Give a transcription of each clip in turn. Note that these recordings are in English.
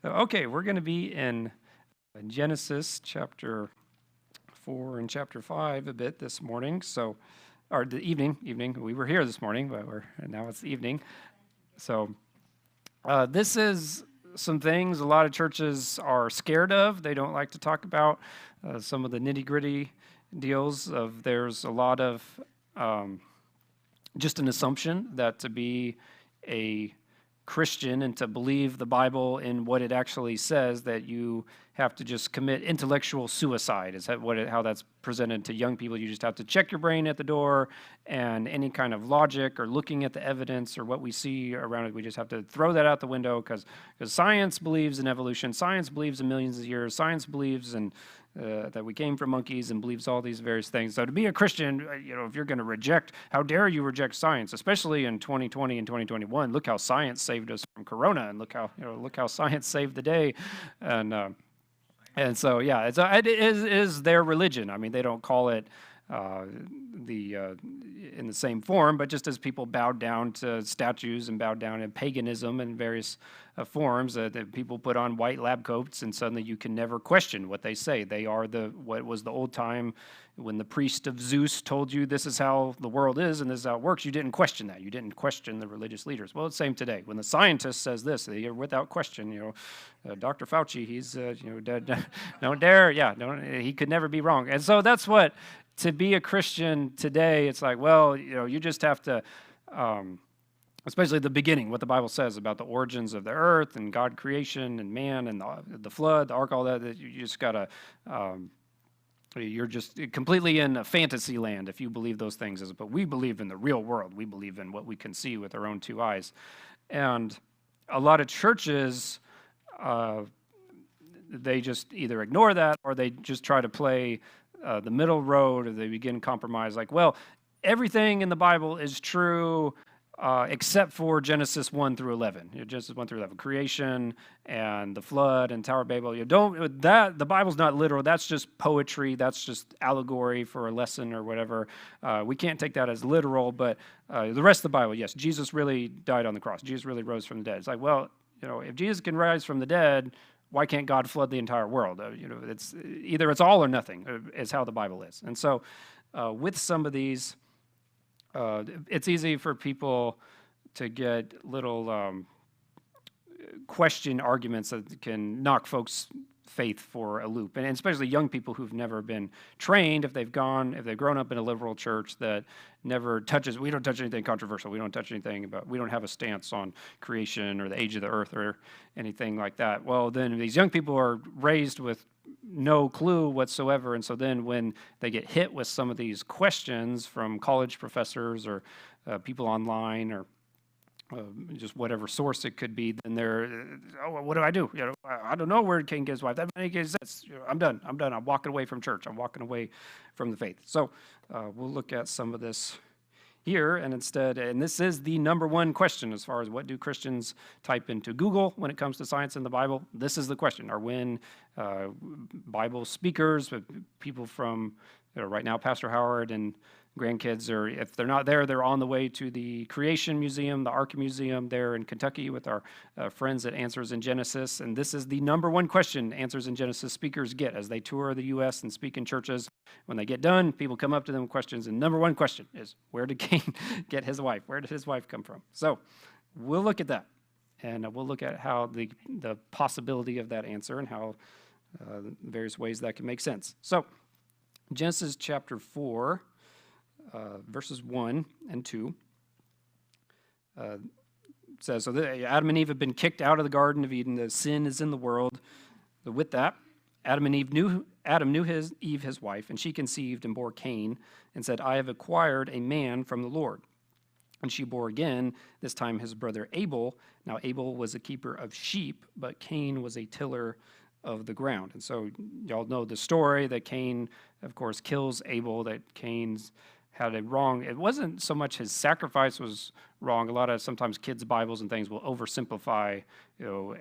Okay, we're going to be in Genesis chapter 4 and chapter 5 a bit this morning. Or the evening. We were here this morning, but now it's the evening. So this is some things a lot of churches are scared of. They don't like to talk about some of the nitty-gritty deals of. There's a lot of just an assumption that to be a Christian and to believe the Bible in what it actually says, that you have to just commit intellectual suicide, is how that's presented to young people. You just have to check your brain at the door, and any kind of logic or looking at the evidence or what we see around it, we just have to throw that out the window because science believes in evolution, science believes in millions of years, science believes in that we came from monkeys and believes all these various things. So to be a Christian, if you're going to reject, how dare you reject science, especially in 2020 and 2021? Look how science saved us from Corona, and look how science saved the day, and so yeah, it is their religion. I mean, they don't call it in the same form, but just as people bowed down to statues and bowed down in paganism in various forms, that people put on white lab coats and suddenly you can never question what they say. They are what was the old time when the priest of Zeus told you this is how the world is and this is how it works. You didn't question that. You didn't question the religious leaders. Well, it's the same today. When the scientist says this, they are without question. Dr. Fauci, he's dead. Don't dare. Yeah, he could never be wrong. And so that's what. To be a Christian today, it's like, well, you just have to, especially the beginning, what the Bible says about the origins of the earth and God creation and man and the flood, the ark, all that you just got to, you're just completely in a fantasy land if you believe those things. But we believe in the real world. We believe in what we can see with our own two eyes. And a lot of churches, they just either ignore that or they just try to play the middle road, or they begin compromise like, well, everything in the Bible is true except for Genesis 1 through 11. Genesis 1 through 11, creation and the flood and Tower of Babel. The Bible's not literal. That's just poetry. That's just allegory for a lesson or whatever. We can't take that as literal, but the rest of the Bible, yes, Jesus really died on the cross. Jesus really rose from the dead. It's like, well, if Jesus can rise from the dead, why can't God flood the entire world? It's either it's all or nothing, is how the Bible is. And so with some of these, it's easy for people to get little question arguments that can knock folks' faith for a loop, and especially young people who've never been trained, if they've grown up in a liberal church that never touches, we don't touch anything controversial, we don't have a stance on creation or the age of the earth or anything like that. Well, then these young people are raised with no clue whatsoever, and so then when they get hit with some of these questions from college professors or people online or just whatever source it could be, then they're, what do I do? I don't know where Cain gets his wife. That makes sense. I'm done. I'm walking away from church. I'm walking away from the faith. So we'll look at some of this here, and this is the number one question as far as what do Christians type into Google when it comes to science in the Bible. This is the question. Or when Bible speakers, people from right now, Pastor Howard and grandkids, or if they're not there, they're on the way to the Creation Museum, the Ark Museum there in Kentucky with our friends at Answers in Genesis. And this is the number one question Answers in Genesis speakers get as they tour the U.S. and speak in churches. When they get done, people come up to them with questions, and number one question is, where did Cain get his wife? Where did his wife come from? So we'll look at that, and we'll look at how the possibility of that answer and how various ways that can make sense. So Genesis chapter 4, verses 1 and 2 says, so Adam and Eve have been kicked out of the Garden of Eden. The sin is in the world. So with that, Adam knew Eve, his wife, and she conceived and bore Cain and said, I have acquired a man from the Lord. And she bore again, this time his brother Abel. Now Abel was a keeper of sheep, but Cain was a tiller of the ground. And so y'all know the story that Cain, of course, kills Abel, that Cain's had a wrong. It wasn't so much his sacrifice was wrong. A lot of sometimes kids' Bibles and things will oversimplify.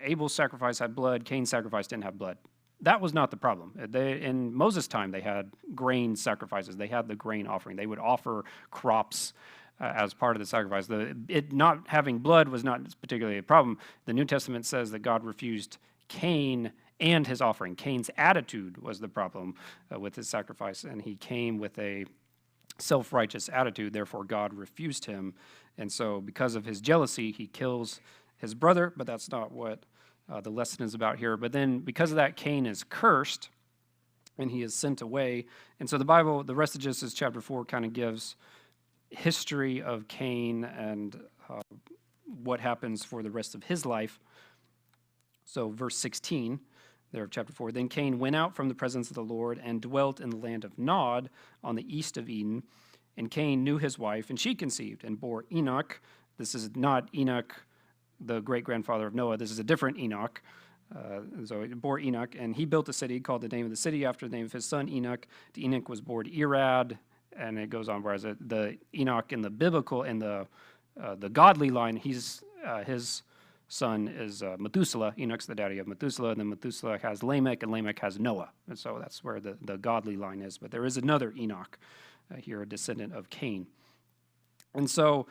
Abel's sacrifice had blood, Cain's sacrifice didn't have blood. That was not the problem. In Moses' time, they had grain sacrifices. They had the grain offering. They would offer crops as part of the sacrifice. It not having blood was not particularly a problem. The New Testament says that God refused Cain and his offering. Cain's attitude was the problem with his sacrifice, and he came with a self-righteous attitude. Therefore, God refused him. And so because of his jealousy, he kills his brother, but that's not what the lesson is about here. But then because of that, Cain is cursed, and he is sent away. And so the Bible, the rest of Genesis chapter 4 kind of gives history of Cain and what happens for the rest of his life. So verse 16 there of chapter 4, then Cain went out from the presence of the Lord and dwelt in the land of Nod on the east of Eden. And Cain knew his wife, and she conceived and bore Enoch. This is not Enoch, the great-grandfather of Noah. This is a different Enoch. So he bore Enoch, and he built a city, called the name of the city after the name of his son Enoch. To Enoch was born Irad, and it goes on. Whereas the Enoch in the biblical, in the godly line, his son is Methuselah. Enoch's the daddy of Methuselah, and then Methuselah has Lamech, and Lamech has Noah. And so that's where the godly line is. But there is another Enoch here, a descendant of Cain. And so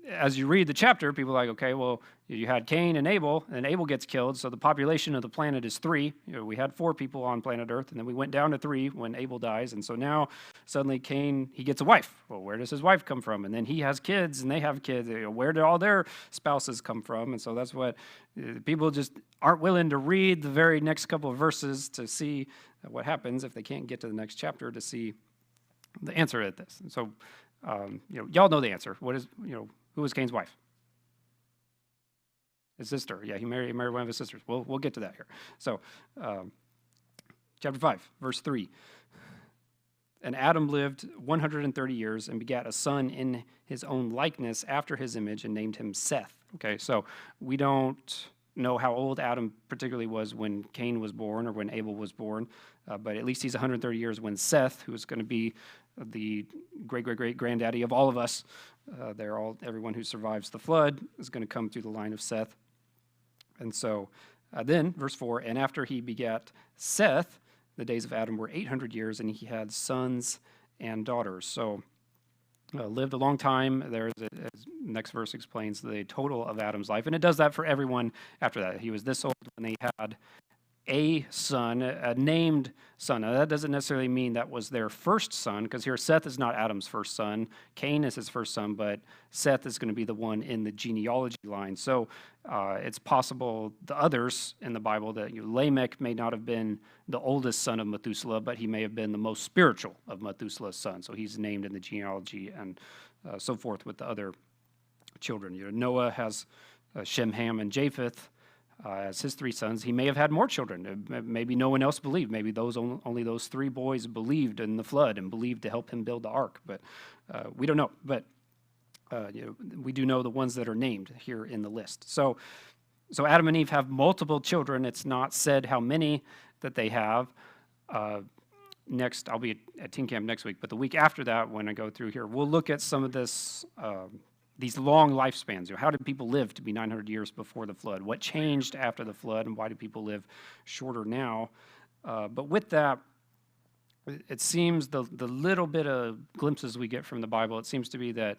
as you read the chapter, people are like, okay, well, you had Cain and Abel gets killed, so the population of the planet is 3. We had 4 people on planet Earth, and then we went down to 3 when Abel dies, and so now suddenly Cain, he gets a wife. Well, where does his wife come from? And then he has kids, and they have kids. Where did all their spouses come from? And so that's what people just aren't willing to read the very next couple of verses to see what happens if they can't get to the next chapter to see the answer at this. And so, y'all know the answer. What is, who was Cain's wife? His sister. Yeah, he married one of his sisters. We'll get to that here. So, chapter 5, verse 3. And Adam lived 130 years and begat a son in his own likeness after his image and named him Seth. Okay, so we don't know how old Adam particularly was when Cain was born or when Abel was born, but at least he's 130 years when Seth, who is going to be the great-great-great-granddaddy of all of us, everyone who survives the flood is going to come through the line of Seth. And so then, verse 4, and after he begat Seth, the days of Adam were 800 years, and he had sons and daughters. So lived a long time. There's as next verse explains the total of Adam's life, and it does that for everyone after that. He was this old when they had a son, a named son. Now, that doesn't necessarily mean that was their first son, because here Seth is not Adam's first son. Cain is his first son, but Seth is going to be the one in the genealogy line. So it's possible the others in the Bible, that Lamech may not have been the oldest son of Methuselah, but he may have been the most spiritual of Methuselah's sons. So he's named in the genealogy and so forth with the other children. Noah has Shem, Ham, and Japheth as his 3 sons. He may have had more children. Maybe no one else believed. Maybe only those 3 boys believed in the flood and believed to help him build the ark. But we don't know. But we do know the ones that are named here in the list. So Adam and Eve have multiple children. It's not said how many that they have. Next, I'll be at Teen Camp next week, but the week after that, when I go through here, we'll look at some of this. These long lifespans. How did people live to be 900 years before the flood? What changed after the flood, and why do people live shorter now? But with that, it seems the little bit of glimpses we get from the Bible, it seems to be that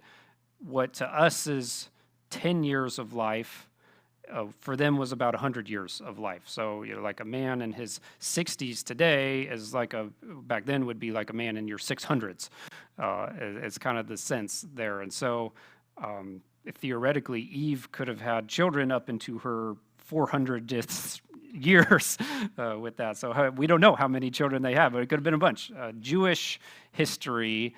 what to us is 10 years of life, for them was about 100 years of life. So, like a man in his 60s today is back then would be like a man in your 600s. It's kind of the sense there. And so, theoretically, Eve could have had children up into her 400th years with that. So we don't know how many children they have, but it could have been a bunch. Jewish history,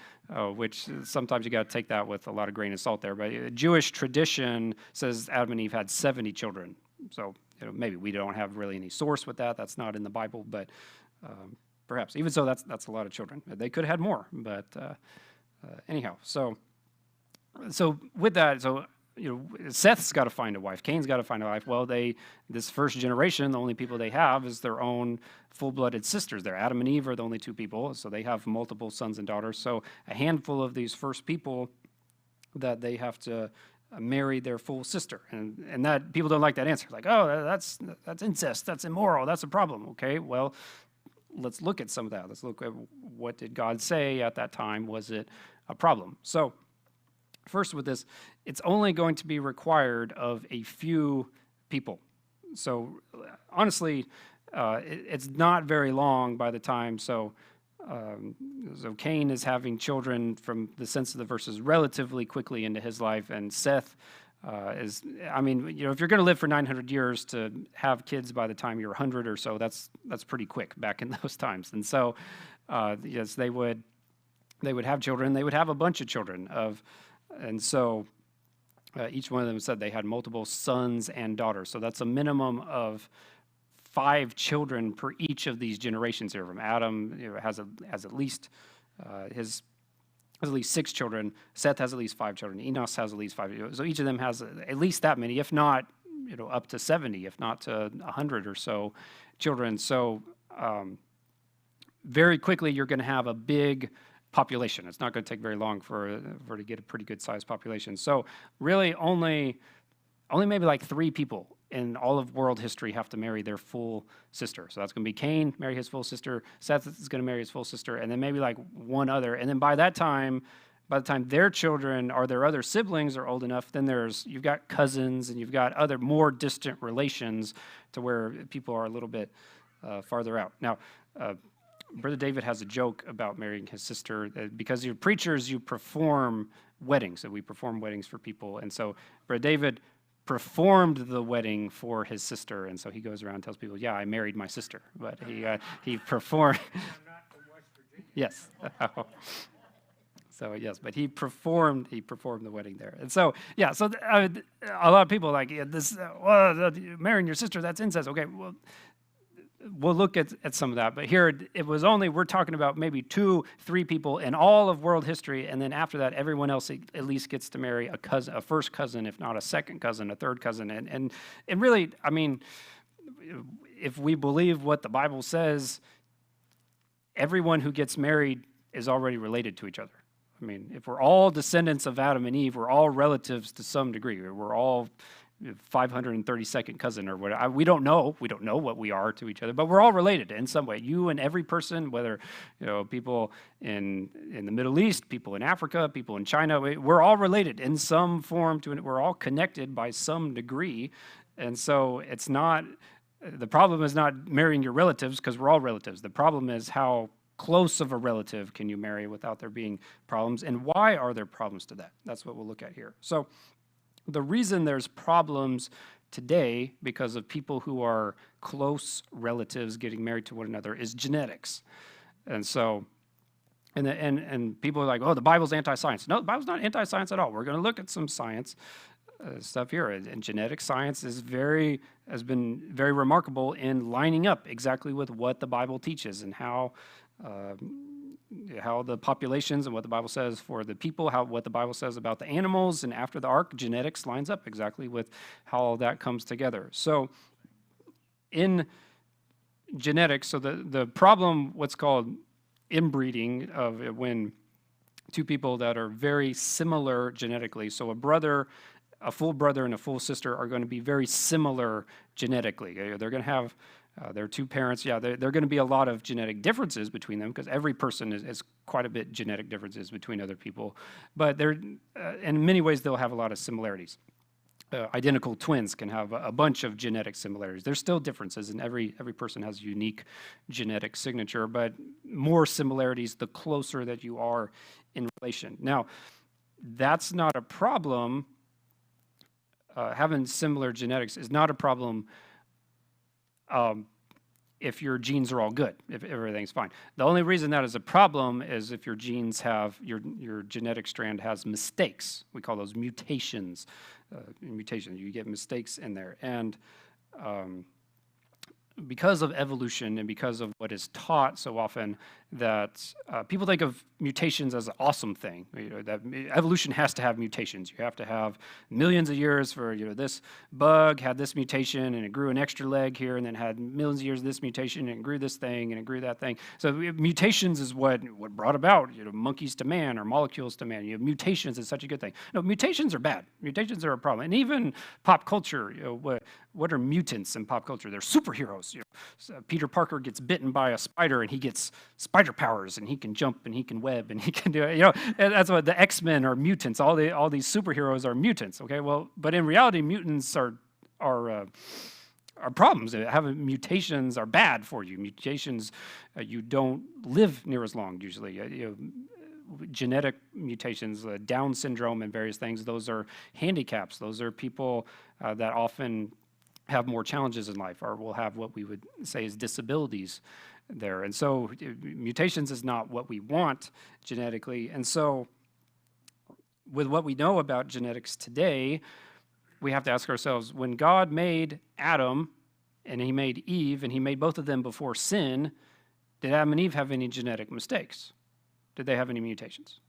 which sometimes you got to take that with a lot of grain of salt there, but Jewish tradition says Adam and Eve had 70 children. So maybe we don't have really any source with that. That's not in the Bible, but perhaps. Even so, that's a lot of children. They could have had more, but anyhow. So with that, Seth's got to find a wife. Cain's got to find a wife. Well, this first generation, the only people they have is their own full-blooded sisters. They're Adam and Eve are the only 2 people, so they have multiple sons and daughters. So a handful of these first people that they have to marry their full sister, and that people don't like that answer. Like, oh, that's incest. That's immoral. That's a problem. Okay, well, let's look at some of that. Let's look at what did God say at that time. Was it a problem? So. First with this, it's only going to be required of a few people. So honestly, it's not very long by the time. So Cain is having children from the sense of the verses relatively quickly into his life, and Seth is, I mean, if you're going to live for 900 years to have kids by the time you're 100 or so, that's pretty quick back in those times. And so, yes, they would have children. They would have a bunch of children and so each one of them said they had multiple sons and daughters. So that's a minimum of 5 children per each of these generations here. From Adam, has at least 6 children. Seth has at least 5 children. Enos has at least 5. So each of them has at least that many, if not, up to 70, if not to 100 or so children. So very quickly, you're going to have a big population. It's not going to take very long for to get a pretty good sized population. So really, only maybe like 3 people in all of world history have to marry their full sister. So that's going to be Cain, marry his full sister. Seth is going to marry his full sister, and then maybe like one other. And then by the time their children or their other siblings are old enough, then you've got cousins and you've got other more distant relations to where people are a little bit farther out. Now, Brother David has a joke about marrying his sister. Because you're preachers, you perform weddings. So we perform weddings for people. And so Brother David performed the wedding for his sister, and so he goes around and tells people, "Yeah, I married my sister," but he performed. I'm not from West Virginia. Yes. So yes, but he performed the wedding there, and so yeah. So a lot of people like this. Marrying your sister, that's incest. Okay, well, we'll look at some of that, but here we're talking about maybe 2-3 people in all of world history, and then after that, everyone else at least gets to marry a cousin, a first cousin, if not a second cousin, a third cousin, and really, I mean, if we believe what the Bible says, everyone who gets married is already related to each other. I mean, if we're all descendants of Adam and Eve, we're all relatives to some degree. We're all 532nd cousin or whatever. We don't know what we are to each other, but we're all related in some way. You and every person, whether people in the Middle East, people in Africa, people in China, we're all related in some form to it. We're all connected by some degree, and so the problem is not marrying your relatives, because we're all relatives. The problem is how close of a relative can you marry without there being problems, and why are there problems to that? That's what we'll look at here. So the reason there's problems today because of people who are close relatives getting married to one another is genetics. And so, and people are like, oh, the Bible's anti-science. No, the Bible's not anti-science at all. We're going to look at some science stuff here. And genetic science has been very remarkable in lining up exactly with what the Bible teaches and how the populations and what the Bible says for the people, what the Bible says about the animals, and after the ark, genetics lines up exactly with how all that comes together. So in genetics, so the problem, what's called inbreeding, of when 2 people that are very similar genetically, so a full brother and a full sister are going to be very similar genetically. They're going to have their 2 parents, they're going to be a lot of genetic differences between them, because every person is quite a bit genetic differences between other people. But in many ways, they'll have a lot of similarities. Identical twins can have a bunch of genetic similarities. There's still differences, and every person has a unique genetic signature, but more similarities the closer that you are in relation. Now, that's not a problem. Having similar genetics is not a problem if your genes are all good, if everything's fine. The only reason that is a problem is if your genes your genetic strand has mistakes. We call those mutations. You get mistakes in there. And because of evolution and because of what is taught so often, that people think of mutations as an awesome thing. That evolution has to have mutations. You have to have millions of years for this bug had this mutation and it grew an extra leg here, and then had millions of years of this mutation and it grew this thing and it grew that thing. So mutations is what brought about monkeys to man or molecules to man. Mutations is such a good thing. No, mutations are bad. Mutations are a problem. And even pop culture, what are mutants in pop culture? They're superheroes. So Peter Parker gets bitten by a spider and he gets spider powers, and he can jump and he can web and he can do it. And that's what the X-Men are mutants. All these superheroes are mutants. Okay, well, but in reality, mutants are are problems. Having mutations are bad for you. Mutations, you don't live near as long usually. Genetic mutations, Down syndrome and various things, those are handicaps. Those are people that often have more challenges in life or will have what we would say is disabilities there. And so mutations is not what we want genetically. And so with what we know about genetics today, we have to ask ourselves, when God made Adam and he made Eve and he made both of them before sin, did Adam and Eve have any genetic mistakes? Did they have any mutations?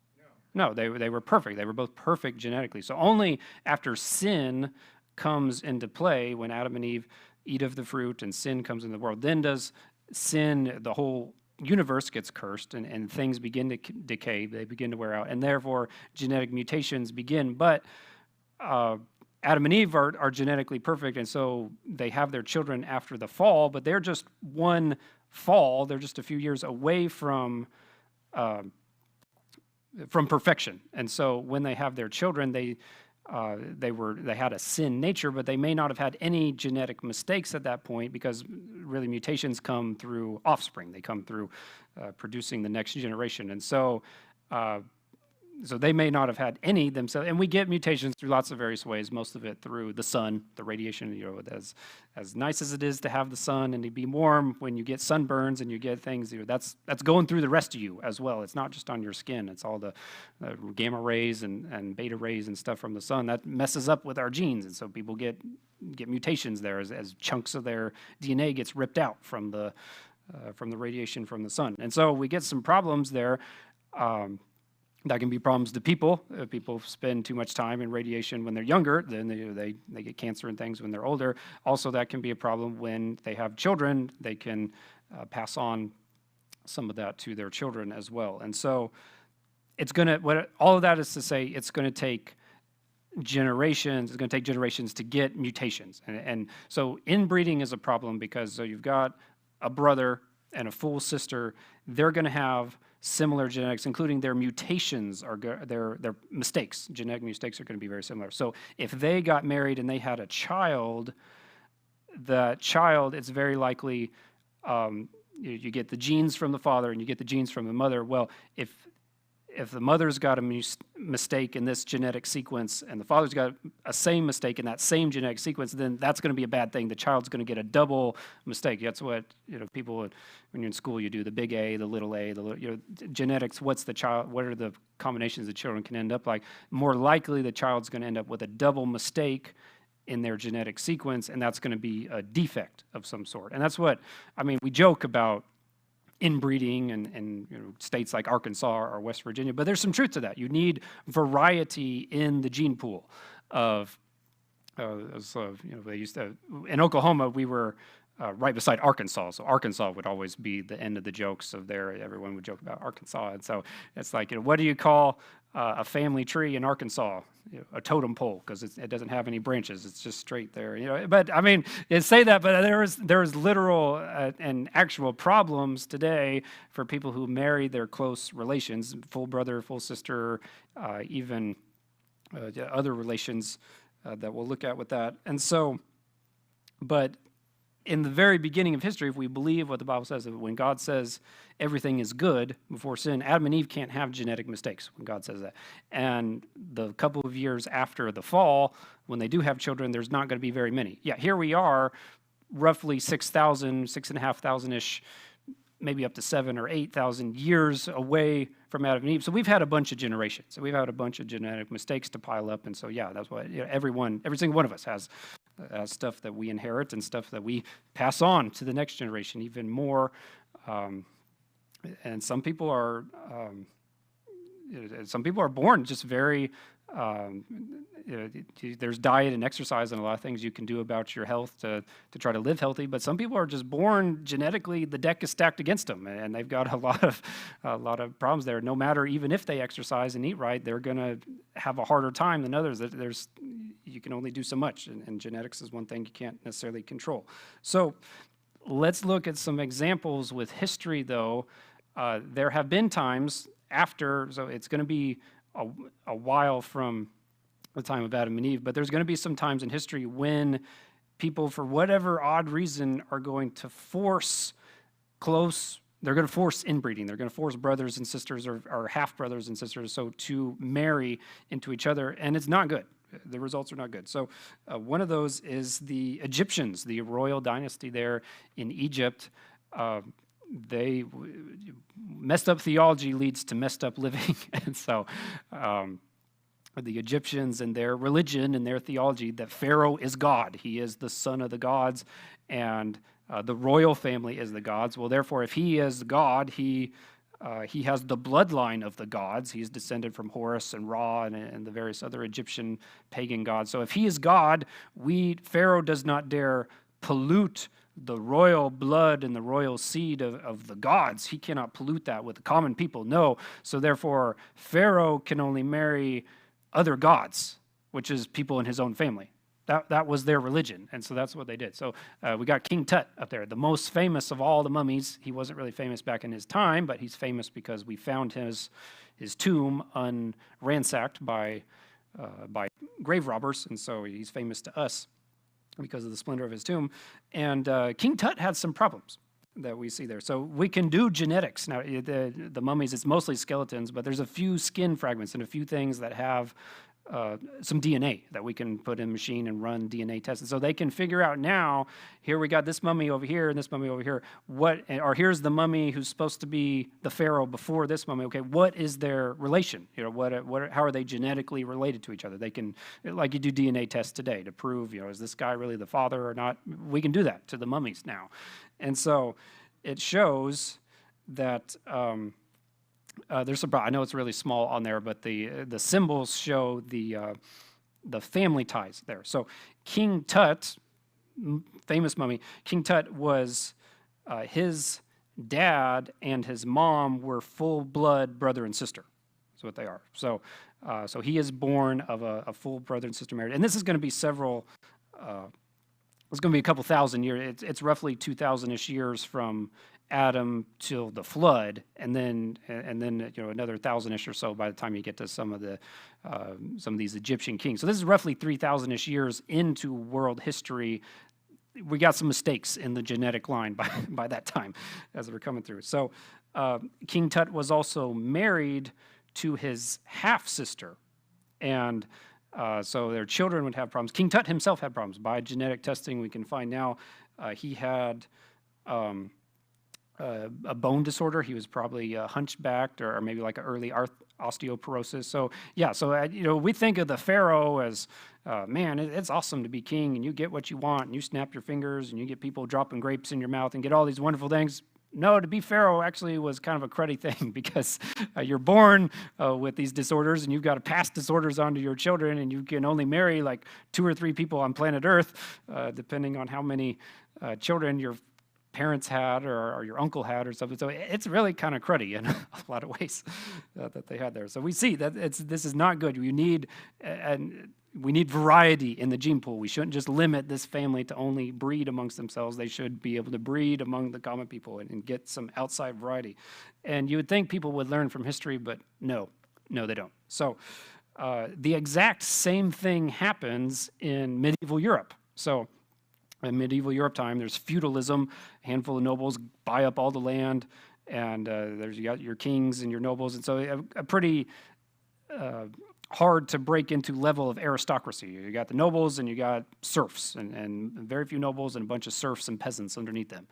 No, they were perfect. They were both perfect genetically. So only after sin comes into play, when Adam and Eve eat of the fruit and sin comes in the world, then does sin, the whole universe gets cursed and things begin to decay, they begin to wear out, and therefore genetic mutations begin. But Adam and Eve are genetically perfect, and so they have their children after the fall, but they're just one fall. They're just a few years away from perfection. And so when they have their children, they had a sin nature, but they may not have had any genetic mistakes at that point, because really mutations come through offspring. They come through producing the next generation. And so so they may not have had any themselves. And we get mutations through lots of various ways, most of it through the sun, the radiation. As nice as it is to have the sun and to be warm, when you get sunburns and you get things, that's going through the rest of you as well. It's not just on your skin. It's all the gamma rays and beta rays and stuff from the sun that messes up with our genes. And so people get mutations there as chunks of their DNA gets ripped out from the radiation from the sun. And so we get some problems there. That can be problems to people. People spend too much time in radiation when they're younger, then they get cancer and things when they're older. Also, that can be a problem when they have children. They can pass on some of that to their children as well. And so all of that is to say, it's going to take generations. It's going to take generations to get mutations. And so inbreeding is a problem, because so you've got a brother and a full sister. They're going to have similar genetics, including their mutations, their mistakes. Genetic mistakes are going to be very similar. So if they got married and they had a child, it's very likely you get the genes from the father and you get the genes from the mother. Well, if the mother's got a mistake in this genetic sequence and the father's got a same mistake in that same genetic sequence, then that's going to be a bad thing. The child's going to get a double mistake. That's what people, when you're in school, you do the big A, the little a, genetics. What are the combinations the children can end up like? More likely, the child's going to end up with a double mistake in their genetic sequence, and that's going to be a defect of some sort. And that's what we joke about inbreeding in states like Arkansas or West Virginia, but there's some truth to that. You need variety in the gene pool of they used to, in Oklahoma, we were right beside Arkansas, so Arkansas would always be the end of the jokes of there. Everyone would joke about Arkansas, and so it's like, what do you call a family tree in Arkansas? A totem pole, because it doesn't have any branches. It's just straight there. But you say that, but there's literal and actual problems today for people who marry their close relations, full brother, full sister, even other relations that we'll look at with that. And so, but in the very beginning of history, if we believe what the Bible says, when God says everything is good before sin, Adam and Eve can't have genetic mistakes when God says that. And the couple of years after the fall, when they do have children, there's not going to be very many. Yeah, here we are, roughly 6,500-ish, maybe up to 7,000 or 8,000 years away from Adam and Eve. So we've had a bunch of generations. So we've had a bunch of genetic mistakes to pile up. And so, yeah, that's why every single one of us has stuff that we inherit and stuff that we pass on to the next generation, even more. And some people are born just very. There's diet and exercise and a lot of things you can do about your health to try to live healthy. But some people are just born genetically, the deck is stacked against them, and they've got a lot of problems there. No matter, even if they exercise and eat right, they're going to have a harder time than others. You can only do so much, and genetics is one thing you can't necessarily control. So let's look at some examples with history, though. There have been times after, so it's going to be a while from the time of Adam and Eve, but there's going to be some times in history when people, for whatever odd reason, are going to force they're going to force inbreeding. They're going to force brothers and sisters or half brothers and sisters to marry into each other, and it's not good. The results are not good. So one of those is the Egyptians, the royal dynasty there in Egypt. They messed up theology leads to messed up living, and so the Egyptians and their religion and their theology that Pharaoh is God. He is the son of the gods, and the royal family is the gods. Well, therefore, if he is God, he has the bloodline of the gods. He's descended from Horus and Ra and the various other Egyptian pagan gods. So if he is God, Pharaoh does not dare pollute the royal blood and the royal seed of the gods. He cannot pollute that with the common people. No. So therefore, Pharaoh can only marry other gods, which is people in his own family. That was their religion, and so that's what they did. So we got King Tut up there, the most famous of all the mummies. He wasn't really famous back in his time, but he's famous because we found his tomb ransacked by grave robbers, and so he's famous to us because of the splendor of his tomb. And King Tut had some problems that we see there. So we can do genetics. Now, the mummies, it's mostly skeletons, but there's a few skin fragments and a few things that have some DNA that we can put in a machine and run DNA tests. And so they can figure out now, here we got this mummy over here and this mummy over here, or here's the mummy who's supposed to be the pharaoh before this mummy. Okay, what is their relation? How are they genetically related to each other? They can, like you do DNA tests today to prove, is this guy really the father or not? We can do that to the mummies now. And so it shows that there's some. I know it's really small on there, but the symbols show the family ties there. So King Tut, famous mummy, King Tut was his dad and his mom were full blood brother and sister. That's what they are. So so he is born of a full brother and sister marriage, and this is going to be several. It's going to be a couple thousand years. It's roughly 2,000-ish years from Adam till the flood, and then another 1,000-ish or so by the time you get to some of these Egyptian kings. So this is roughly 3,000-ish years into world history. We got some mistakes in the genetic line by that time as we're coming through. So King Tut was also married to his half sister, and so their children would have problems. King Tut himself had problems. By genetic testing, we can find now he had a bone disorder. He was probably hunchbacked or maybe like an early osteoporosis. So yeah, so we think of the pharaoh as, man, it's awesome to be king and you get what you want and you snap your fingers and you get people dropping grapes in your mouth and get all these wonderful things. No, to be pharaoh actually was kind of a cruddy thing because you're born with these disorders and you've got to pass disorders on to your children, and you can only marry like 2 or 3 people on planet Earth, depending on how many children your parents had or your uncle had or something. So it's really kind of cruddy in a lot of ways that they had there. So we see that this is not good. We need variety in the gene pool. We shouldn't just limit this family to only breed amongst themselves. They should be able to breed among the common people and get some outside variety. And you would think people would learn from history, but no, they don't. So the exact same thing happens in medieval Europe. So in medieval Europe time, there's feudalism. A handful of nobles buy up all the land, and you got your kings and your nobles. And so a pretty hard to break into level of aristocracy. You got the nobles and you got serfs, and very few nobles and a bunch of serfs and peasants underneath them.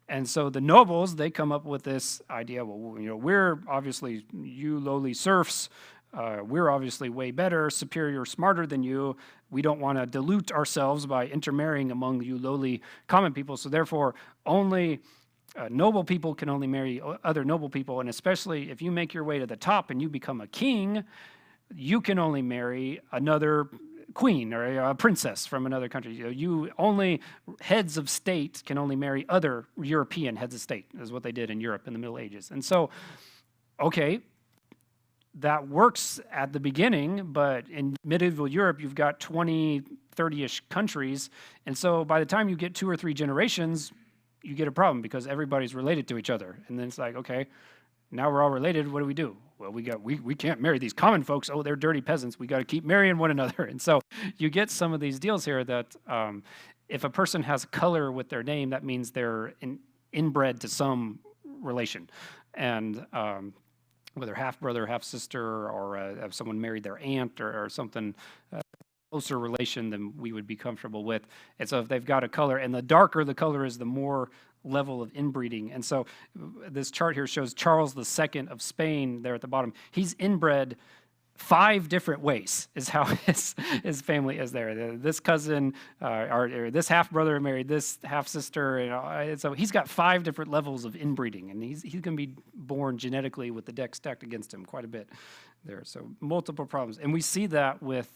And so the nobles, they come up with this idea, well, we're obviously, you lowly serfs, we're obviously way better, superior, smarter than you. We don't want to dilute ourselves by intermarrying among you lowly common people. So therefore, only noble people can only marry other noble people. And especially if you make your way to the top and you become a king, you can only marry another queen or a princess from another country. You only heads of state can only marry other European heads of state, is what they did in Europe in the Middle Ages. And so, okay, that works at the beginning, but in medieval Europe, you've got 20, 30-ish countries. And so by the time you get 2 or 3 generations, you get a problem because everybody's related to each other. And then it's like, okay, now we're all related. What do? Well, we can't marry these common folks. Oh, they're dirty peasants. We got to keep marrying one another. And so you get some of these deals here that if a person has color with their name, that means they're inbred to some relation. And whether half brother, half sister, or if someone married their aunt or something closer relation than we would be comfortable with. And so if they've got a color, and the darker the color is, the more level of inbreeding. And so this chart here shows Charles II of Spain there at the bottom. He's inbred 5 different ways is how his family is there. This cousin or this half brother married this half sister, and so he's got 5 different levels of inbreeding, and he's going to be born genetically with the deck stacked against him quite a bit there. So multiple problems, and we see that with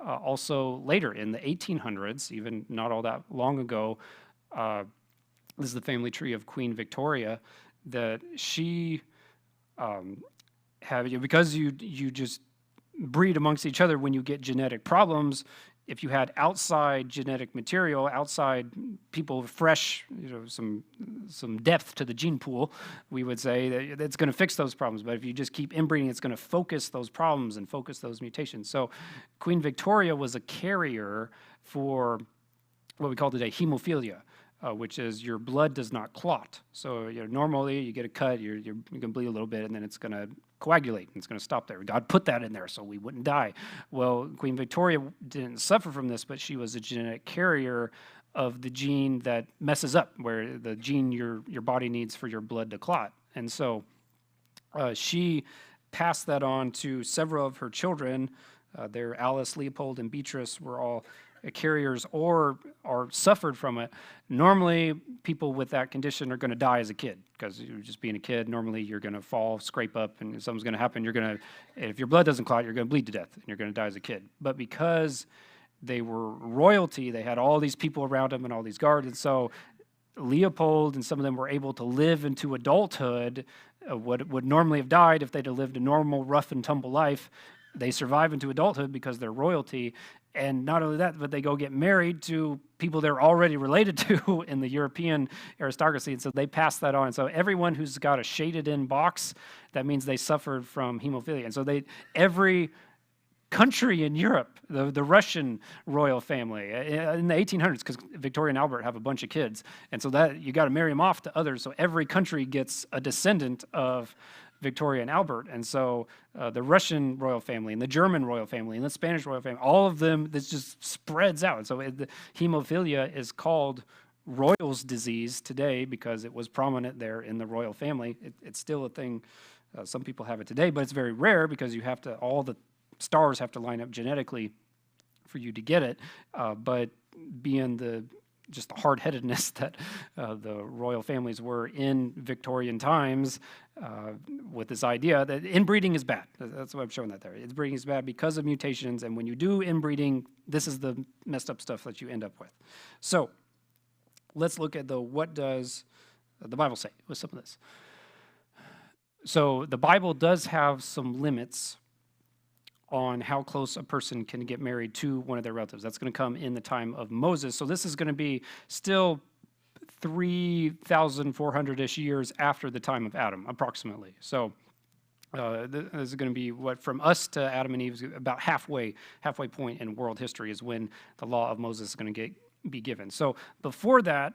also later in the 1800s, even not all that long ago. This is the family tree of Queen Victoria, that she had, because you just breed amongst each other when you get genetic problems. If you had outside genetic material, outside people fresh, some depth to the gene pool, we would say that it's going to fix those problems. But if you just keep inbreeding, it's going to focus those problems and focus those mutations. So Queen Victoria was a carrier for what we call today hemophilia, which is your blood does not clot. So normally you get a cut, you're going to bleed a little bit, and then it's going to coagulate, and it's going to stop there. God put that in there so we wouldn't die. Well, Queen Victoria didn't suffer from this, but she was a genetic carrier of the gene that messes up, where the gene your body needs for your blood to clot. And so she passed that on to several of her children. Their Alice, Leopold, and Beatrice were all carriers or suffered from it. Normally, people with that condition are going to die as a kid, because you're just being a kid. Normally, you're going to fall, scrape up, and something's going to happen. If your blood doesn't clot, you're going to bleed to death, and you're going to die as a kid. But because they were royalty, they had all these people around them and all these guards, and so Leopold and some of them were able to live into adulthood. What would normally have died if they'd have lived a normal, rough and tumble life, they survive into adulthood because they're royalty. And not only that, but they go get married to people they're already related to in the European aristocracy, and so they pass that on. So everyone who's got a shaded-in box, that means they suffered from hemophilia. And so every country in Europe, the Russian royal family in the 1800s, because Victoria and Albert have a bunch of kids, and so that you got to marry them off to others. So every country gets a descendant of Victoria and Albert. And so the Russian royal family and the German royal family and the Spanish royal family, all of them, this just spreads out. And so the hemophilia is called royal's disease today because it was prominent there in the royal family. It's still a thing. Some people have it today, but it's very rare because all the stars have to line up genetically for you to get it. But being just the hard-headedness that the royal families were in Victorian times, with this idea that inbreeding is bad. That's why I'm showing that there. Inbreeding is bad because of mutations, and when you do inbreeding, this is the messed up stuff that you end up with. So let's look at what does the Bible say with some of this. So the Bible does have some limits on how close a person can get married to one of their relatives. That's going to come in the time of Moses. So this is going to be still 3,400-ish years after the time of Adam, approximately. So this is going to be from us to Adam and Eve, about halfway point in world history is when the law of Moses is going to be given. So before that,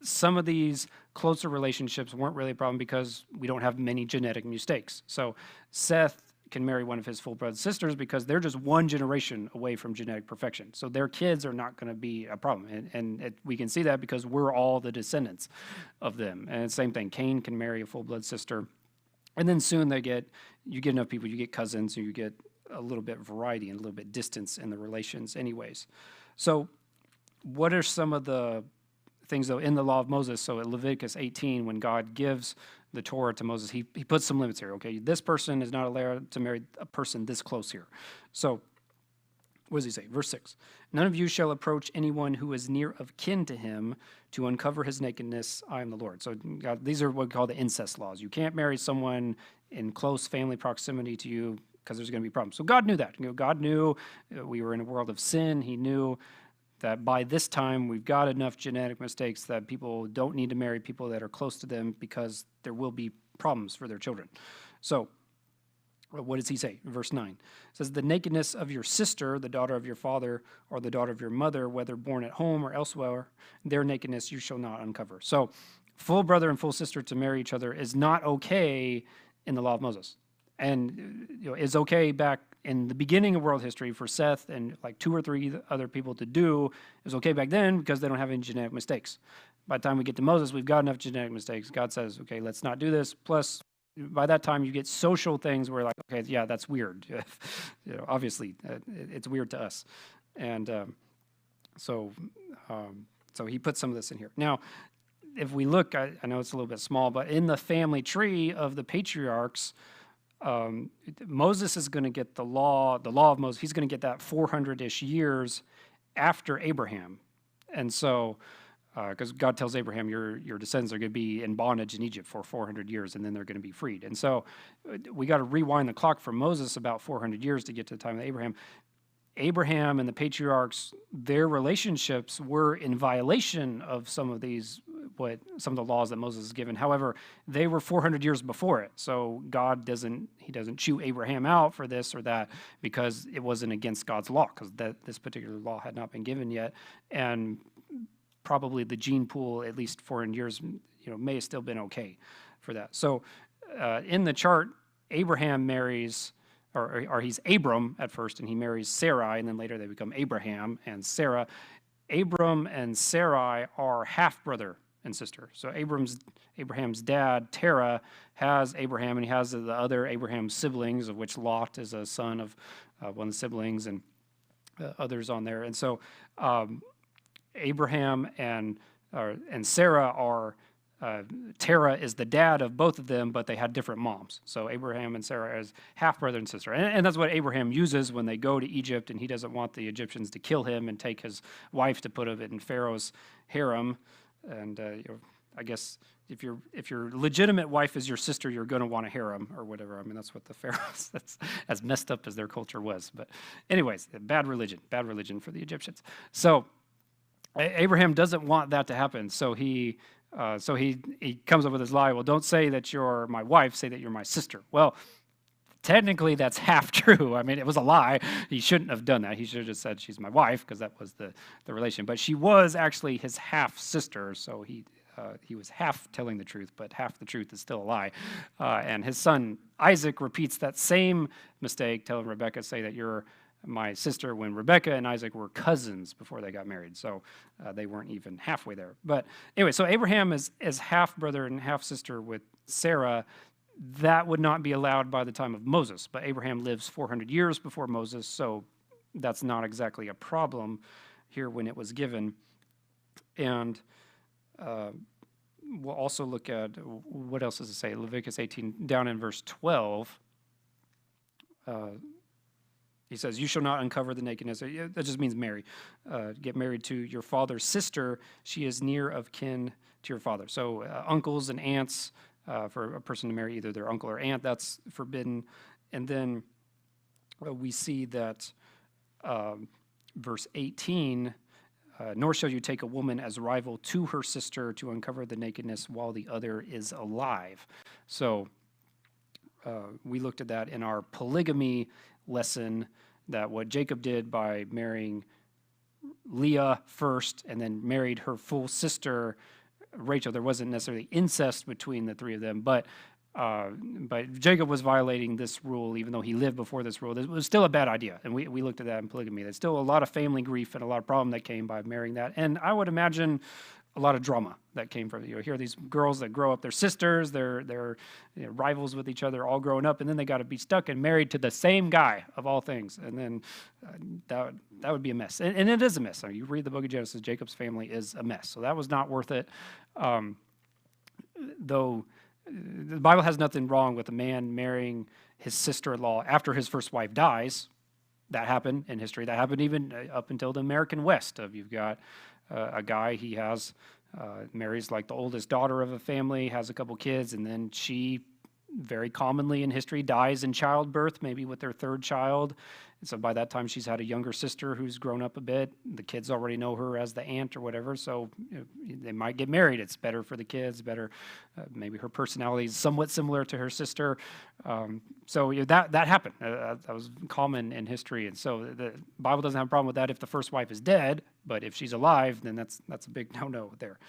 some of these closer relationships weren't really a problem because we don't have many genetic mistakes. So Seth can marry one of his full-blood sisters because they're just one generation away from genetic perfection. So their kids are not going to be a problem. And we can see that because we're all the descendants of them. And same thing, Cain can marry a full-blood sister. And then soon you get enough people, you get cousins, and you get a little bit variety and a little bit distance in the relations anyways. So what are some of the things, though, in the law of Moses? So in Leviticus 18, when God gives the Torah to Moses, he puts some limits here. Okay, this person is not allowed to marry a person this close here. So what does he say? Verse 6, none of you shall approach anyone who is near of kin to him to uncover his nakedness. I am the Lord. So God, these are what we call the incest laws. You can't marry someone in close family proximity to you because there's going to be problems. So God knew that. God knew we were in a world of sin. He knew that by this time we've got enough genetic mistakes that people don't need to marry people that are close to them because there will be problems for their children. So What does he say? Verse 9 it says, the nakedness of your sister, the daughter of your father, or the daughter of your mother, whether born at home or elsewhere, their nakedness you shall not uncover. So, full brother and full sister to marry each other is not okay in the law of Moses. And is okay back in the beginning of world history for Seth and like 2 or 3 other people to do. It was okay back then because they don't have any genetic mistakes. By the time we get to Moses, we've got enough genetic mistakes. God says, okay, let's not do this. Plus, by that time, you get social things where like, okay, yeah, that's weird. Obviously, it's weird to us. And so he put some of this in here. Now, if we look, I know it's a little bit small, but in the family tree of the patriarchs, Moses is going to get the law of Moses. He's going to get that 400-ish years after Abraham. And so, because God tells Abraham, your descendants are going to be in bondage in Egypt for 400 years, and then they're going to be freed. And so we got to rewind the clock from Moses about 400 years to get to the time of Abraham. Abraham and the patriarchs, their relationships were in violation of some of the laws that Moses has given. However, they were 400 years before it. So God doesn't chew Abraham out for this or that because it wasn't against God's law, because this particular law had not been given yet. And probably the gene pool, at least 400 years, may have still been okay for that. So in the chart, Abraham marries, or he's Abram at first, and he marries Sarai, and then later they become Abraham and Sarah. Abram and Sarai are half-brother and sister. So Abraham's dad, Terah, has Abraham, and he has the other Abraham siblings, of which Lot is a son of one of the siblings, and others on there. And so Abraham and Sarah are, Terah is the dad of both of them, but they had different moms. So Abraham and Sarah as half brother and sister. And that's what Abraham uses when they go to Egypt, and he doesn't want the Egyptians to kill him and take his wife to put it in Pharaoh's harem. And I guess if your legitimate wife is your sister, you're going to want a harem or whatever. I mean, that's what the Pharaohs, that's as messed up as their culture was. But anyways, bad religion for the Egyptians. So Abraham doesn't want that to happen, so he comes up with this lie. Well, don't say that you're my wife, say that you're my sister. Well, technically that's half true. I mean, it was a lie. He shouldn't have done that. He should have just said she's my wife, because that was the relation. But she was actually his half sister, so he was half telling the truth, but half the truth is still a lie. And his son Isaac repeats that same mistake, telling Rebekah, say that you're my sister, when Rebekah and Isaac were cousins before they got married. So they weren't even halfway there. But anyway, so Abraham is half brother and half sister with Sarah. That would not be allowed by the time of Moses. But Abraham lives 400 years before Moses, so that's not exactly a problem here when it was given. And we'll also look at, what else does it say? Leviticus 18, down in verse 12. He says, you shall not uncover the nakedness. That just means marry. Get married to your father's sister. She is near of kin to your father. So uncles and aunts, for a person to marry either their uncle or aunt, that's forbidden. And then we see that verse 18, nor shall you take a woman as rival to her sister to uncover the nakedness while the other is alive. So we looked at that in our polygamy lesson, that what Jacob did by marrying Leah first and then married her full sister Rachel, there wasn't necessarily incest between the three of them, but Jacob was violating this rule, even though he lived before this rule. It was still a bad idea, and we looked at that in polygamy. There's still a lot of family grief and a lot of problem that came by marrying that, and I would imagine a lot of drama that came from it. You hear these girls that grow up, they're sisters, they're rivals with each other, all growing up, and then they got to be stuck and married to the same guy of all things, and then that would be a mess. And it is a mess. I mean, you read the book of Genesis, Jacob's family is a mess, so that was not worth it. Though the Bible has nothing wrong with a man marrying his sister-in-law after his first wife dies. That happened in history. That happened even up until the American West. You've got a guy, he has marries like the oldest daughter of a family, has a couple kids, and then she very commonly in history dies in childbirth, maybe with their third child. And so by that time, she's had a younger sister who's grown up a bit. The kids already know her as the aunt or whatever, so they might get married. It's better for the kids, better. Maybe her personality is somewhat similar to her sister. So that happened. That was common in history. And so the Bible doesn't have a problem with that if the first wife is dead, but if she's alive, then that's a big no-no there.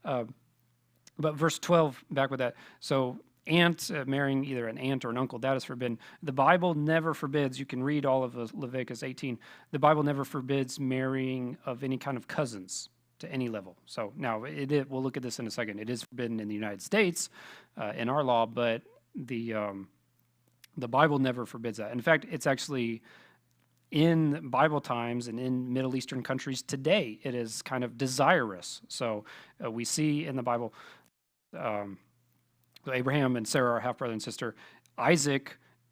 But verse 12, back with that. So aunt, marrying either an aunt or an uncle, that is forbidden. The Bible never forbids, you can read all of Leviticus 18, the Bible never forbids marrying of any kind of cousins to any level. So now, we'll look at this in a second. It is forbidden in the United States, in our law, but the Bible never forbids that. In fact, it's actually in Bible times and in Middle Eastern countries today, it is kind of desirous. So we see in the Bible, Abraham and Sarah are half brother and sister.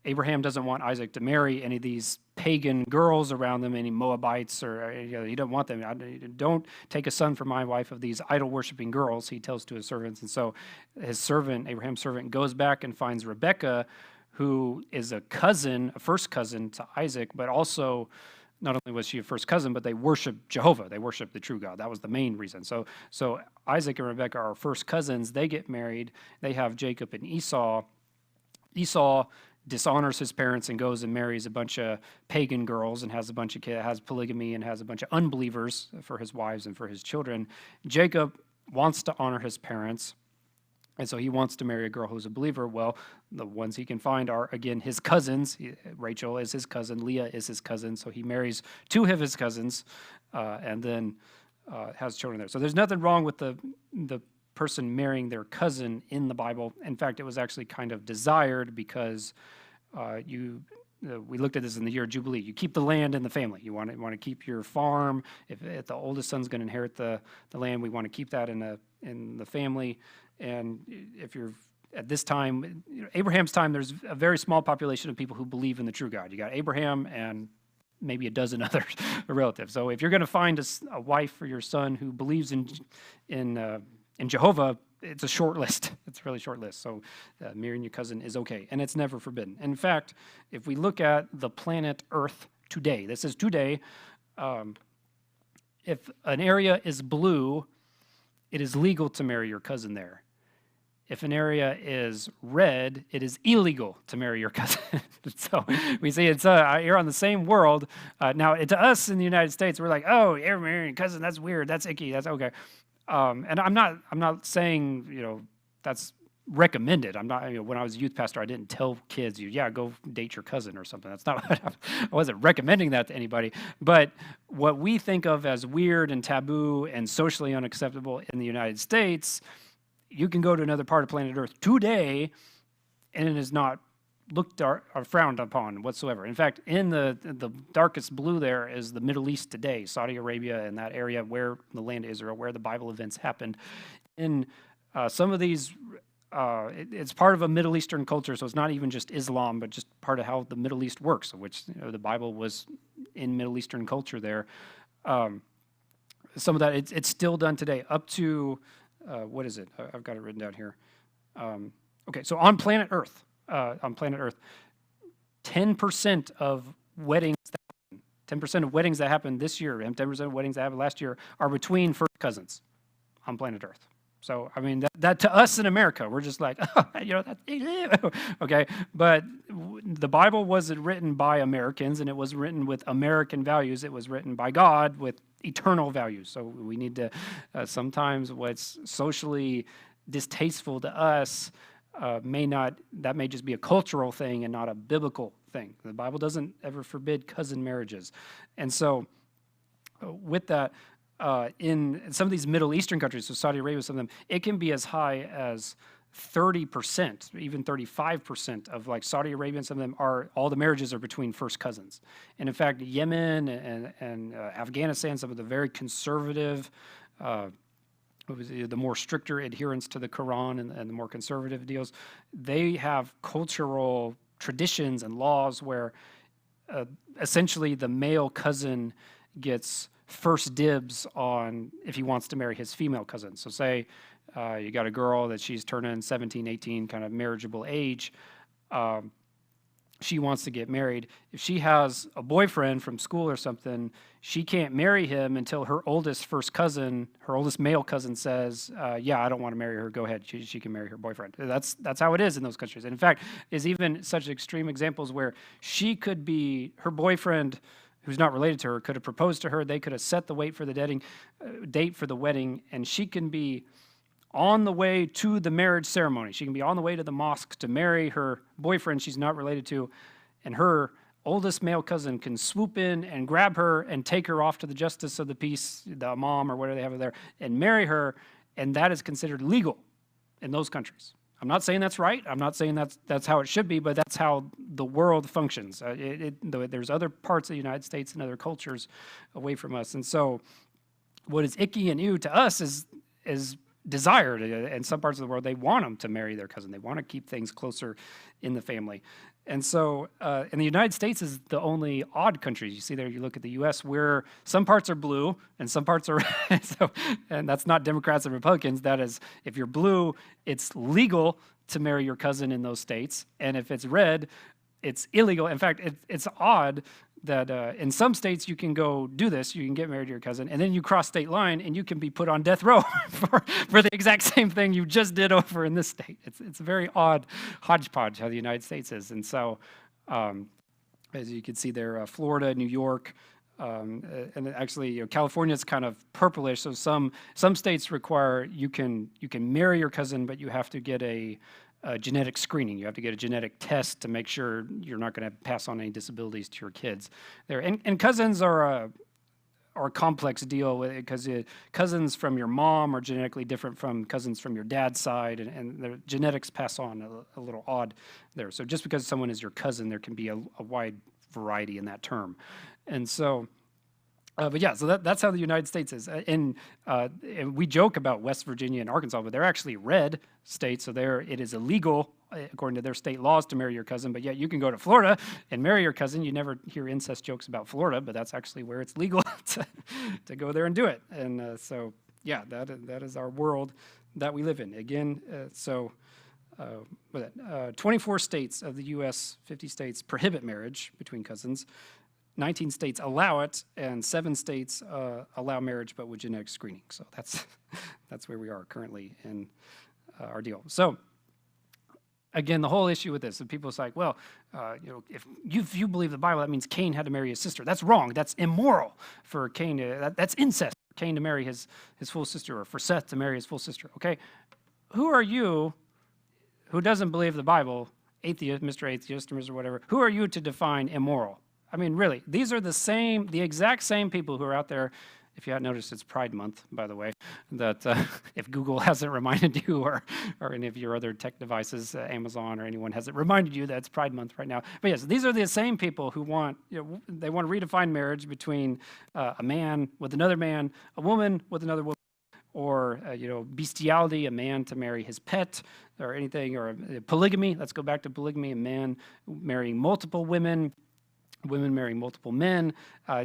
Abraham doesn't want Isaac to marry any of these pagan girls around them, any Moabites, or he doesn't want them. Don't take a son from my wife of these idol-worshiping girls, he tells to his servants. And so his servant, Abraham's servant, goes back and finds Rebekah, who is a first cousin to Isaac, but also not only was she a first cousin, but they worship Jehovah. They worship the true God. That was the main reason. So Isaac and Rebekah are first cousins. They get married. They have Jacob and Esau. Esau dishonors his parents and goes and marries a bunch of pagan girls and has a bunch of kids, has polygamy and has a bunch of unbelievers for his wives and for his children. Jacob wants to honor his parents, and so he wants to marry a girl who's a believer. Well, the ones he can find are, again, his cousins. Rachel is his cousin. Leah is his cousin. So he marries two of his cousins and then has children there. So there's nothing wrong with the person marrying their cousin in the Bible. In fact, it was actually kind of desired because we looked at this in the year of Jubilee. You keep the land in the family. You want to keep your farm. If the oldest son's going to inherit the land, we want to keep that in the family. And if you're at this time, Abraham's time, there's a very small population of people who believe in the true God. You got Abraham and maybe a dozen other relatives. So if you're going to find a wife for your son who believes in Jehovah, it's a short list. It's a really short list. So marrying your cousin is okay, and it's never forbidden. In fact, if we look at the planet Earth today, this is today, if an area is blue, it is legal to marry your cousin there. If an area is red, it is illegal to marry your cousin. So we see it's you're on the same world. Now, to us in the United States, we're like, oh, you're marrying a cousin. That's weird. That's icky. That's okay. And I'm not saying that's recommended. I'm not. When I was a youth pastor, I didn't tell kids, go date your cousin or something. That's not. I wasn't recommending that to anybody. But what we think of as weird and taboo and socially unacceptable in the United States, you can go to another part of planet Earth today, and it is not looked or frowned upon whatsoever. In fact, in the darkest blue there is the Middle East today, Saudi Arabia and that area where the land of Israel, where the Bible events happened. In some of these, it's part of a Middle Eastern culture, so it's not even just Islam, but just part of how the Middle East works, which the Bible was in Middle Eastern culture there. Some of that, it's still done today, up to, what is it? I've got it written down here. Okay, so on planet Earth, 10% of weddings that happened this year, and 10% of weddings that happened last year are between first cousins on planet Earth. So, I mean, that to us in America, we're just like, okay. But the Bible wasn't written by Americans, and it was written with American values. It was written by God with eternal values. So we need to, sometimes what's socially distasteful to us that may just be a cultural thing and not a biblical thing. The Bible doesn't ever forbid cousin marriages. And so with that, in some of these Middle Eastern countries, so Saudi Arabia, some of them, it can be as high as 30%, even 35% of like Saudi Arabia, and some of them all the marriages are between first cousins. And in fact, Yemen and Afghanistan, some of the very conservative, the more stricter adherence to the Quran and the more conservative deals, they have cultural traditions and laws where essentially the male cousin gets first dibs on if he wants to marry his female cousin. So say You got a girl that she's turning 17, 18, kind of marriageable age. Um, she wants to get married. If she has a boyfriend from school or something, she can't marry him until her oldest male cousin says, yeah, I don't want to marry her. Go ahead. She can marry her boyfriend. That's how it is in those countries. And in fact, is even such extreme examples where her boyfriend, who's not related to her, could have proposed to her. They could have set the date for the wedding, and she can be on the way to the marriage ceremony. She can be on the way to the mosque to marry her boyfriend she's not related to, and her oldest male cousin can swoop in and grab her and take her off to the justice of the peace, the imam or whatever they have there, and marry her, and that is considered legal in those countries. I'm not saying that's right. I'm not saying that's how it should be, but that's how the world functions. There's other parts of the United States and other cultures away from us, and so what is icky and ew to us is desired. In some parts of the world, they want them to marry their cousin. They want to keep things closer in the family. And so, and the United States is the only odd country. You see there, you look at the U.S., where some parts are blue and some parts are red. And that's not Democrats and Republicans. That is, if you're blue, it's legal to marry your cousin in those states. And if it's red, it's illegal. In fact, it's odd that in some states you can go do this, you can get married to your cousin, and then you cross state line and you can be put on death row for the exact same thing you just did over in this state. It's a very odd hodgepodge how the United States is. And so, as you can see there, Florida, New York, and actually, California is kind of purplish. So some states require you can marry your cousin, but you have to get a genetic screening. You have to get a genetic test to make sure you're not going to pass on any disabilities to your kids. There and cousins are a complex deal because cousins from your mom are genetically different from cousins from your dad's side, and their genetics pass on a little odd there. So just because someone is your cousin, there can be a wide variety in that term, and so. But yeah, so that's how the United States is. And we joke about West Virginia and Arkansas, but they're actually red states. So it is illegal, according to their state laws, to marry your cousin. But yet you can go to Florida and marry your cousin. You never hear incest jokes about Florida, but that's actually where it's legal to go there and do it. And so, yeah, that is our world that we live in. Again, 24 states of the U.S., 50 states prohibit marriage between cousins. 19 states allow it, and 7 states allow marriage, but with genetic screening. So that's where we are currently in our deal. So again, the whole issue with this, and people say, well, if you believe the Bible, that means Cain had to marry his sister. That's wrong. That's immoral for Cain. That's incest for Cain to marry his full sister, or for Seth to marry his full sister. Okay, who are you, who doesn't believe the Bible, atheist, Mr. Atheist, or Mr. whatever? Who are you to define immoral? I mean, really, these are the exact same people who are out there. If you hadn't noticed, it's Pride Month, by the way, that if Google hasn't reminded you, or any of your other tech devices, Amazon or anyone hasn't reminded you that it's Pride Month right now. But yes, these are the same people who they want to redefine marriage between a man with another man, a woman with another woman, or bestiality, a man to marry his pet, or anything, or polygamy. Let's go back to polygamy, a man marrying multiple women marrying multiple men.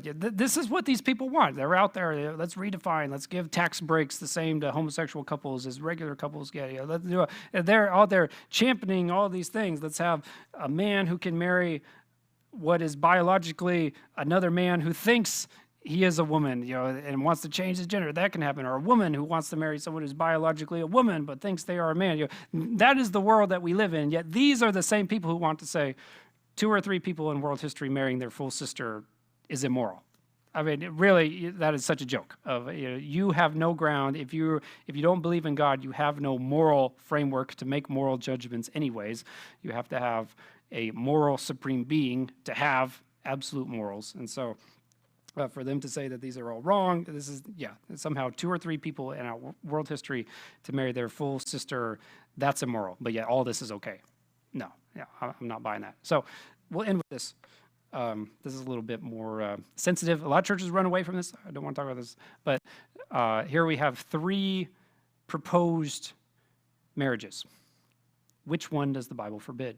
This is what these people want. They're out there. Let's redefine. Let's give tax breaks the same to homosexual couples as regular couples get. Let's do it. They're out there championing all these things. Let's have a man who can marry what is biologically another man who thinks he is a woman, and wants to change his gender. That can happen. Or a woman who wants to marry someone who's biologically a woman but thinks they are a man. That is the world that we live in. Yet these are the same people who want to say, 2 or 3 people in world history marrying their full sister is immoral. I mean, really, that is such a joke. You have no ground. If you don't believe in God, you have no moral framework to make moral judgments anyways. You have to have a moral supreme being to have absolute morals. And so for them to say that these are all wrong, this is, somehow 2 or 3 people in our world history to marry their full sister, that's immoral. But yet all this is okay. No, I'm not buying that. So we'll end with this. This is a little bit more sensitive. A lot of churches run away from this. I don't want to talk about this. But here we have 3 proposed marriages. Which one does the Bible forbid?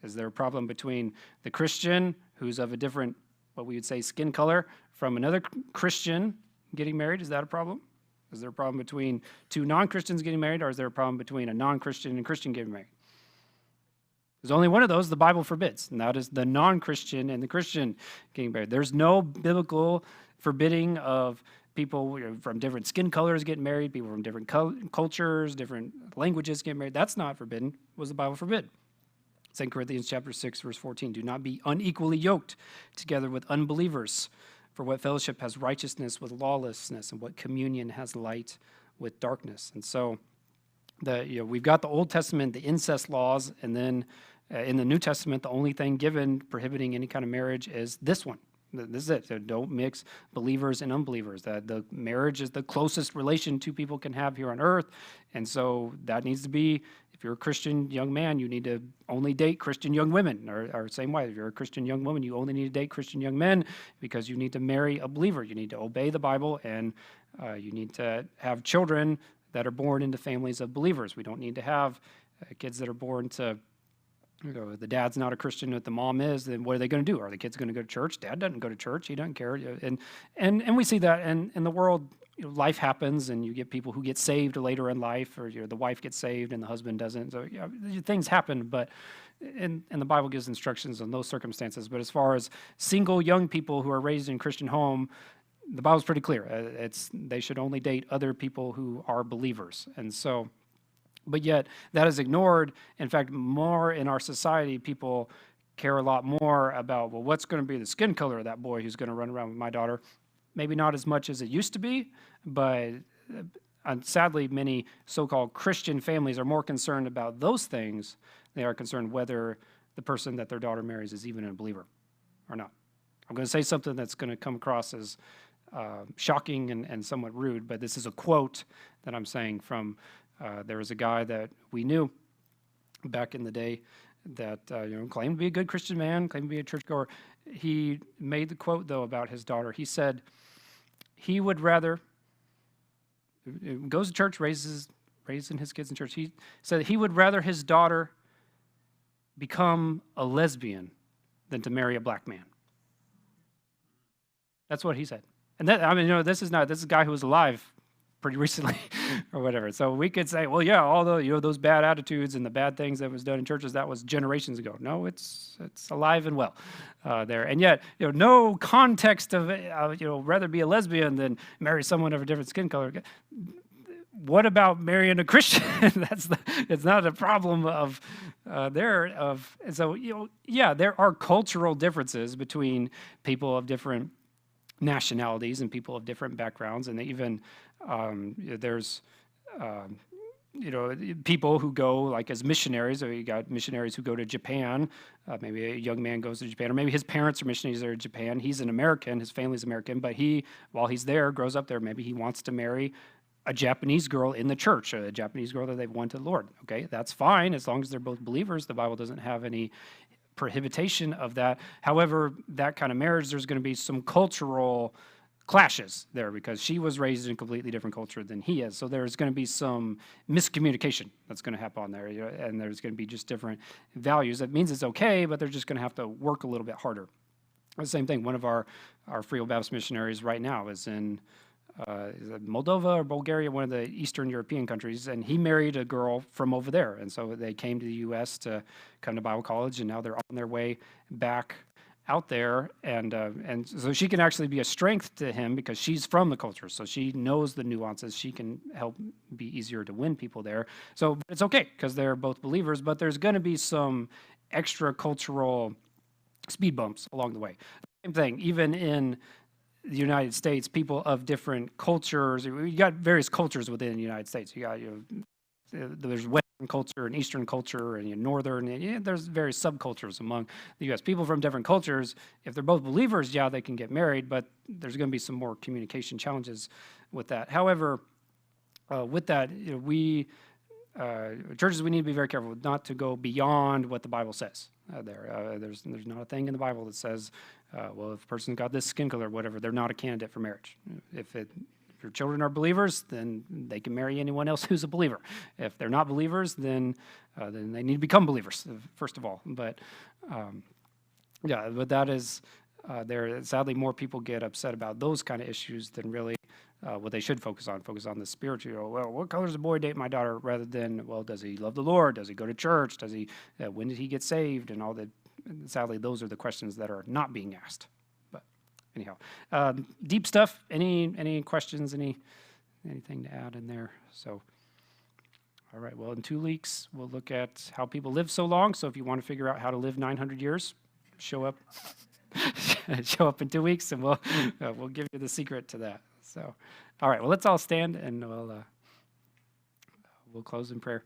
Is there a problem between the Christian, who's of a different, what we would say, skin color, from another Christian getting married? Is that a problem? Is there a problem between two non-Christians getting married, or is there a problem between a non-Christian and Christian getting married? There's only one of those the Bible forbids, and that is the non-Christian and the Christian getting married. There's no biblical forbidding of people from different skin colors getting married, people from different cultures, different languages getting married. That's not forbidden. What does the Bible forbid? 2 Corinthians chapter 6, verse 14. Do not be unequally yoked together with unbelievers. For what fellowship has righteousness with lawlessness, and what communion has light with darkness? And so we've got the Old Testament, the incest laws, and then in the New Testament, the only thing given prohibiting any kind of marriage is this one. This is it. So don't mix believers and unbelievers. That the marriage is the closest relation two people can have here on earth, and so that needs to be. If you're a Christian young man, you need to only date Christian young women, or same way. If you're a Christian young woman, you only need to date Christian young men because you need to marry a believer. You need to obey the Bible, and you need to have children that are born into families of believers. We don't need to have kids that are born to, the dad's not a Christian, but the mom is. Then what are they going to do? Are the kids going to go to church? Dad doesn't go to church. He doesn't care. And we see that in the world. Life happens, and you get people who get saved later in life, or the wife gets saved and the husband doesn't. So things happen, but and the Bible gives instructions on those circumstances. But as far as single young people who are raised in Christian home, the Bible's pretty clear. They should only date other people who are believers. And so, but yet that is ignored. In fact, more in our society, people care a lot more about, well, what's going to be the skin color of that boy who's going to run around with my daughter? Maybe not as much as it used to be, but sadly, many so-called Christian families are more concerned about those things. They are concerned whether the person that their daughter marries is even a believer or not. I'm going to say something that's going to come across as shocking and somewhat rude, but this is a quote that I'm saying from, there was a guy that we knew back in the day that claimed to be a good Christian man, claimed to be a churchgoer. He made the quote, though, about his daughter. He said he would rather, goes to church, raising his kids in church. He said he would rather his daughter become a lesbian than to marry a black man. That's what he said. And this is a guy who was alive pretty recently or whatever. So we could say, well, yeah, all those bad attitudes and the bad things that was done in churches, that was generations ago. No, it's alive and well there. And yet, no context of, rather be a lesbian than marry someone of a different skin color. What about marrying a Christian? It's not a problem of and so, there are cultural differences between people of different nationalities and people of different backgrounds, and even there's people who go like as missionaries. So you got missionaries who go to Japan. Maybe a young man goes to Japan, or maybe his parents are missionaries there in Japan. He's an American, his family's American, but he, while he's there, grows up there. Maybe he wants to marry a Japanese girl in the church, a Japanese girl that they've won to the Lord. Okay, that's fine as long as they're both believers. The Bible doesn't have any prohibition of that. However, that kind of marriage, there's going to be some cultural clashes there because she was raised in a completely different culture than he is. So there's going to be some miscommunication that's going to happen on there, and there's going to be just different values. That means it's okay, but they're just going to have to work a little bit harder. The same thing, one of our Free Will Baptist missionaries right now is in is it Moldova or Bulgaria, one of the Eastern European countries, and he married a girl from over there. And so they came to the U.S. to come to Bible college, and now they're on their way back out there. And so she can actually be a strength to him because she's from the culture, so she knows the nuances. She can help be easier to win people there. So it's okay because they're both believers, but there's going to be some extra cultural speed bumps along the way. Same thing, even in the United States, people of different cultures. You got various cultures within the United States. You got there's Western culture and Eastern culture and Northern. And there's various subcultures among the U.S. People from different cultures. If they're both believers, yeah, they can get married, but there's going to be some more communication challenges with that. However, with that, churches, we need to be very careful not to go beyond what the Bible says. There's not a thing in the Bible that says, well, if a person's got this skin color or whatever, they're not a candidate for marriage. If your children are believers, then they can marry anyone else who's a believer. If they're not believers, then they need to become believers, first of all. But but that is there. Sadly, more people get upset about those kind of issues than really what they should focus on the spiritual. Well, what color does a boy date my daughter, rather than, well, does he love the Lord? Does he go to church? Does he? When did he get saved? And all that. Sadly, those are the questions that are not being asked. But anyhow, deep stuff. Any questions? Anything to add in there? So. All right, well, in 2 weeks, we'll look at how people live so long. So if you want to figure out how to live 900 years, show up show up in 2 weeks, and we'll give you the secret to that. So, all right, well, let's all stand, and we'll close in prayer.